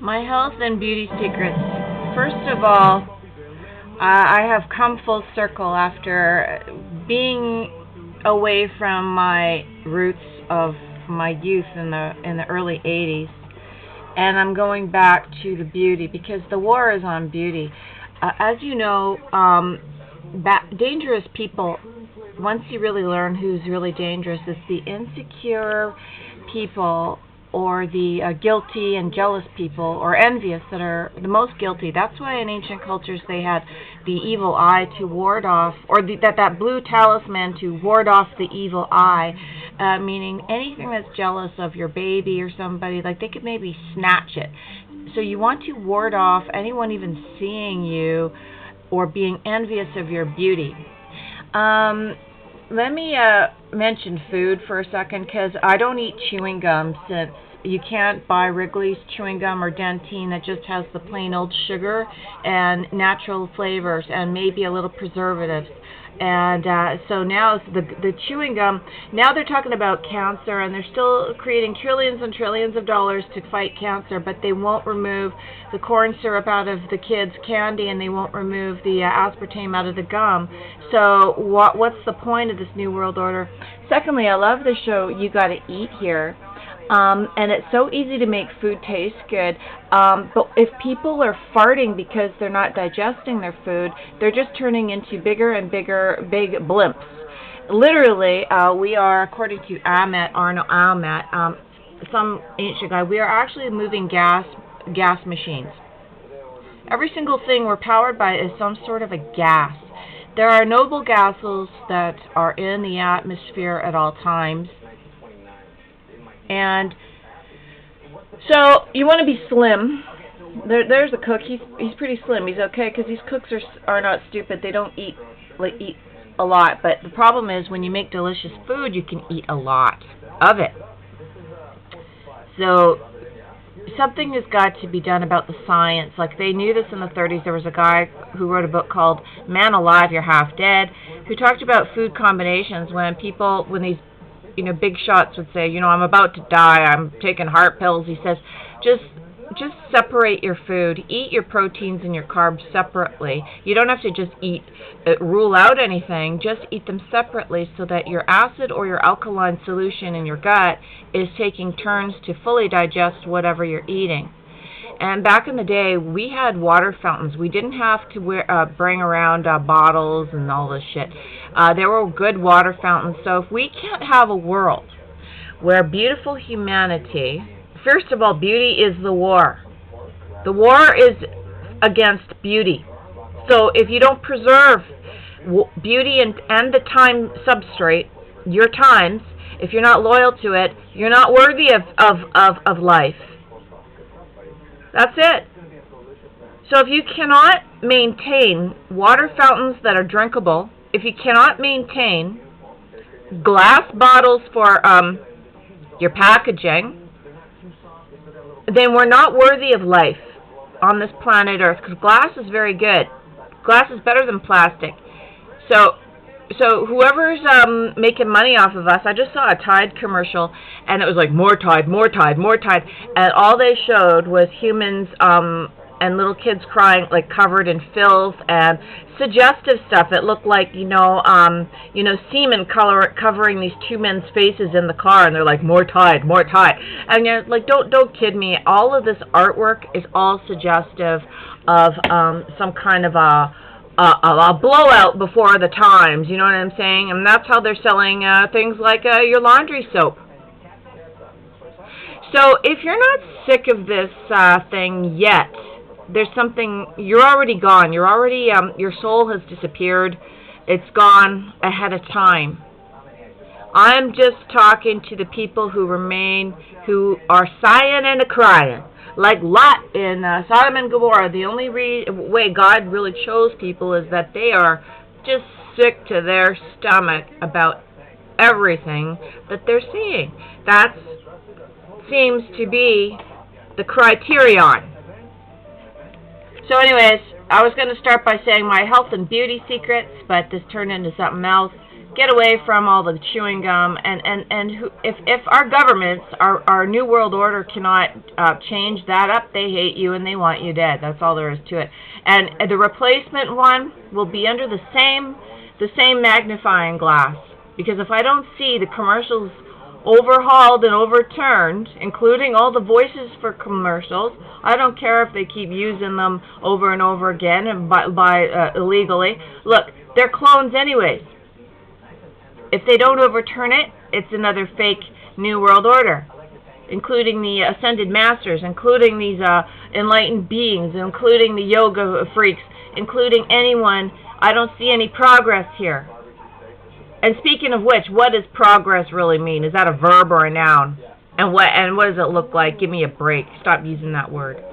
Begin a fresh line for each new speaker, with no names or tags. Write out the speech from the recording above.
My health and beauty secrets. First of all, I have come full circle after being away from my roots of my youth in the early 80s, and I'm going back to the beauty because the war is on beauty. As you know, dangerous people, once you really learn who's really dangerous, it's the insecure people or the guilty and jealous people or envious that are the most guilty. That's why in ancient cultures they had the evil eye to ward off, or that blue talisman to ward off the evil eye, meaning anything that's jealous of your baby or somebody, like they could maybe snatch it. So you want to ward off anyone even seeing you or being envious of your beauty. Let me mention food for a second, because I don't eat chewing gum, since you can't buy Wrigley's chewing gum or Dentine that just has the plain old sugar and natural flavors and maybe a little preservatives. And so now the chewing gum, now they're talking about cancer, and they're still creating trillions and trillions of dollars to fight cancer, but they won't remove the corn syrup out of the kids' candy, and they won't remove the aspartame out of the gum. So what's the point of this New World Order? Secondly, I love the show You Gotta Eat Here. And it's so easy to make food taste good, but if people are farting because they're not digesting their food, they're just turning into bigger and bigger big blimps. Literally, we are, according to Arnold Almat, some ancient guy, we are actually moving gas machines. Every single thing we're powered by is some sort of a gas. There are noble gases that are in the atmosphere at all times. And so you want to be slim. There's a cook. He's pretty slim. He's okay because these cooks are not stupid. They don't eat a lot. But the problem is when you make delicious food, you can eat a lot of it. So something has got to be done about the science. Like they knew this in the 30s. There was a guy who wrote a book called Man Alive, You're Half Dead, who talked about food combinations when these big shots would say, I'm about to die, I'm taking heart pills. He says, just separate your food. Eat your proteins and your carbs separately. You don't have to just rule out anything. Just eat them separately so that your acid or your alkaline solution in your gut is taking turns to fully digest whatever you're eating. And back in the day, we had water fountains. We didn't have to bring around bottles and all this shit. There were good water fountains. So if we can't have a world where beautiful humanity, first of all, beauty is the war. The war is against beauty. So if you don't preserve beauty and the time substrate, your times, if you're not loyal to it, you're not worthy of life. That's it. So if you cannot maintain water fountains that are drinkable, if you cannot maintain glass bottles for your packaging, then we're not worthy of life on this planet Earth, because glass is very good. Glass is better than plastic. So whoever's making money off of us, I just saw a Tide commercial, and it was like, more Tide, more Tide, more Tide, and all they showed was humans and little kids crying, like covered in filth and suggestive stuff. It looked like, semen covering these two men's faces in the car, and they're like, more Tide, more Tide. And you're like, don't kid me. All of this artwork is all suggestive of some kind of a blowout before the times, you know what I'm saying? And that's how they're selling things like your laundry soap. So if you're not sick of this thing yet, there's something, you're already gone. You're already, your soul has disappeared. It's gone ahead of time. I'm just talking to the people who remain, who are sighing and a-crying. Like Lot in Sodom and Gomorrah, the only way God really chose people is that they are just sick to their stomach about everything that they're seeing. That seems to be the criterion. So anyways, I was going to start by saying my health and beauty secrets, but this turned into something else. get away from all the chewing gum, if our governments, our new world order cannot change that up, they hate you and they want you dead. That's all there is to it. And the replacement one will be under the same magnifying glass, because if I don't see the commercials overhauled and overturned, including all the voices for commercials, I don't care if they keep using them over and over again and illegally. Look, they're clones anyways. If they don't overturn it, it's another fake New World Order, including the ascended masters, including these enlightened beings, including the yoga freaks, including anyone. I don't see any progress here. And speaking of which, what does progress really mean? Is that a verb or a noun? And what does it look like? Give me a break. Stop using that word.